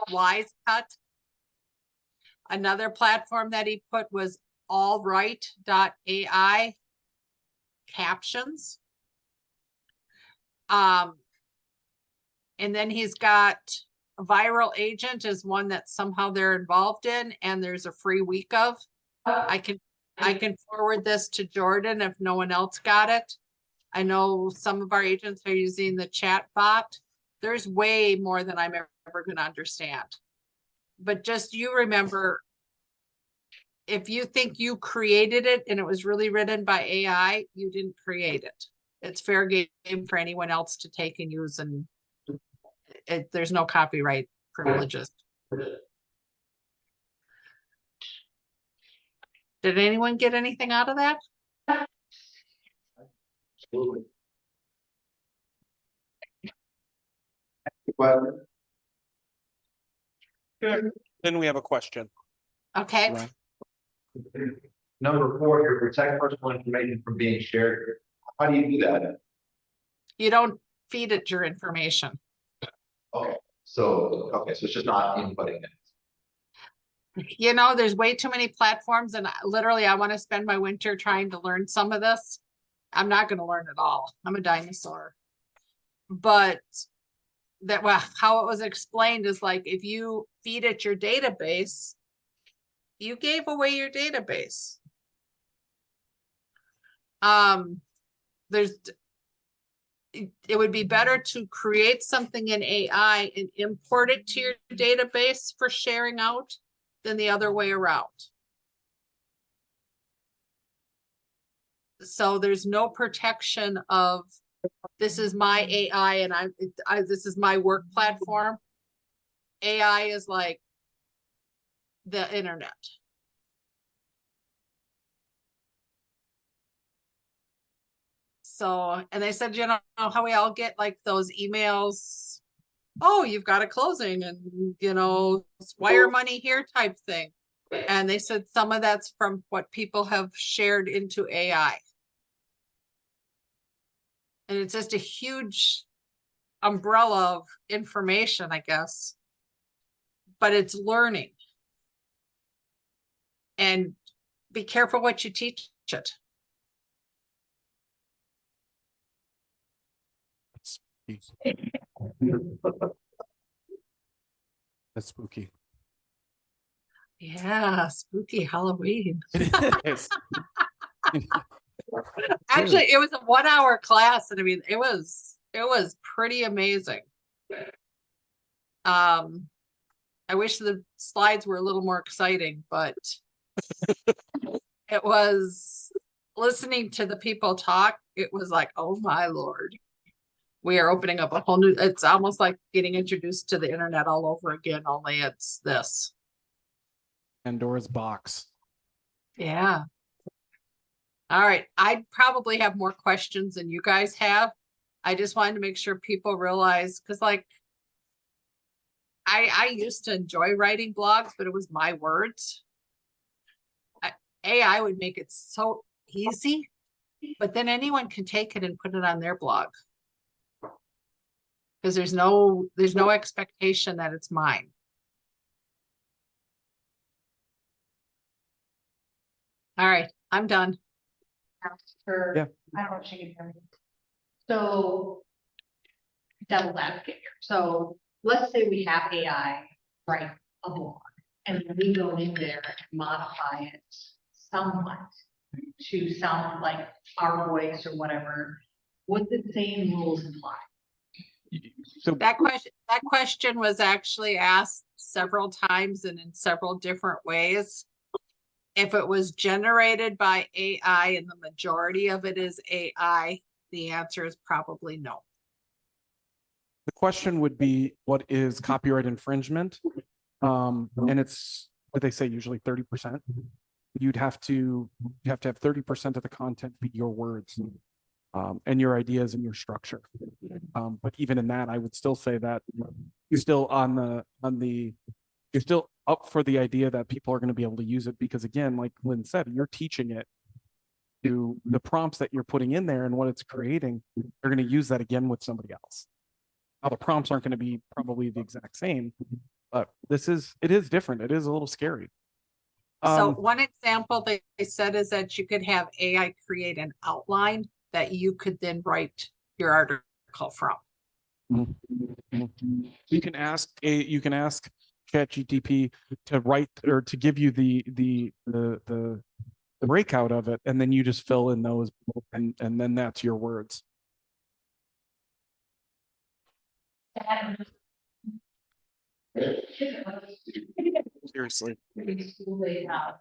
WiseCut. Another platform that he put was allright.ai captions. And then he's got Viral Agent is one that somehow they're involved in, and there's a free week of. I can forward this to Jordan if no one else got it. I know some of our agents are using the chat bot. There's way more than I'm ever going to understand. But just you remember, if you think you created it and it was really written by AI, you didn't create it. It's fair game for anyone else to take and use, and there's no copyright privileges. Did anyone get anything out of that? Absolutely. Then we have a question. Okay. Right. Number 4 here, protect personal information from being shared. How do you do that? You don't feed it your information. Okay, so it's just not inputting it. You know, there's way too many platforms, and literally I want to spend my winter trying to learn some of this. I'm not going to learn it all. I'm a dinosaur. But how it was explained is like, if you feed it your database, you gave away your database. There's, it would be better to create something in AI and import it to your database for sharing out than the other way around. So there's no protection of, this is my AI and this is my work platform. AI is like the internet. So, and they said, you know how we all get like those emails, oh, you've got a closing and, you know, wire money here type thing. And they said some of that's from what people have shared into AI. And it's just a huge umbrella of information, I guess. But it's learning. And be careful what you teach it. That's spooky. Yeah, spooky Halloween. It is. Actually, it was a 1-hour class, and I mean, it was pretty amazing. I wish the slides were a little more exciting, but it was, listening to the people talk, it was like, oh my Lord. We are opening up a whole new, it's almost like getting introduced to the internet all over again, only it's this. Pandora's box. Yeah. All right. I probably have more questions than you guys have. I just wanted to make sure people realize, because like, I used to enjoy writing blogs, but it was my words. AI would make it so easy, but then anyone can take it and put it on their blog. Because there's no expectation that it's mine. All right, I'm done. For, Yeah. I don't know if she can hear me. So, devil's advocate here. So, let's say we have AI write a blog, and we go in there and modify it somewhat to sound like our voice or whatever. Would the same rules apply? So That question was actually asked several times and in several different ways. If it was generated by AI and the majority of it is AI, the answer is probably no. the question would be, what is copyright infringement? And it's what they say, usually 30%. You have to have 30% of the content be your words. And your ideas and your structure. But even in that, I would still say that you're still you're still up for the idea that people are going to be able to use it, because again, like Lynn said, you're teaching it to the prompts that you're putting in there and what it's creating. They're going to use that again with somebody else. Now the prompts aren't going to be probably the exact same, but it is different. It is a little scary. So one example they said is that you could have AI create an outline that you could then write your article from. You can ask ChatGPT to write or to give you the breakout of it, and then you just fill in those, and then that's your words. Seriously. They have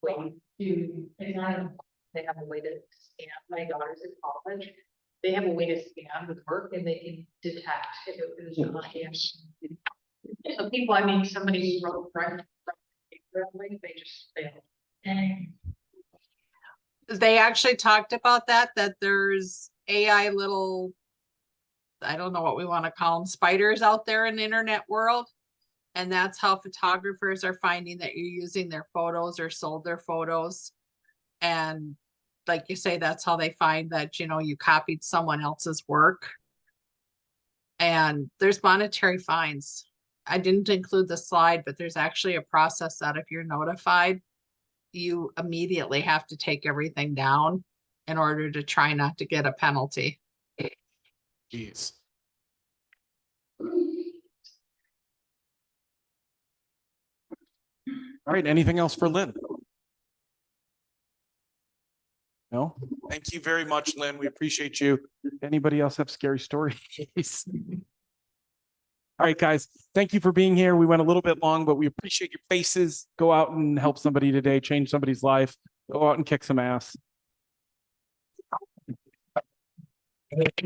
ways to, and they have a way to scan. My daughter's in college. They have a way to scan with work, and they can detect if it was not AI. So people, I mean, somebody wrote right, they just failed. And They actually talked about that there's AI little, I don't know what we want to call them, spiders out there in the internet world. And that's how photographers are finding that you're using their photos or sold their photos. And like you say, that's how they find that, you know, you copied someone else's work. And there's monetary fines. I didn't include the slide, but there's actually a process that if you're notified, you immediately have to take everything down in order to try not to get a penalty. Jeez. All right, anything else for Lynn? No, thank you very much, Lynn. We appreciate you. Anybody else have scary stories? All right, guys, thank you for being here. We went a little bit long, but we appreciate your faces. Go out and help somebody today, change somebody's life. Go out and kick some ass. What is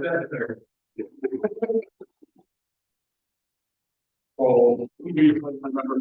that there? Oh, we remember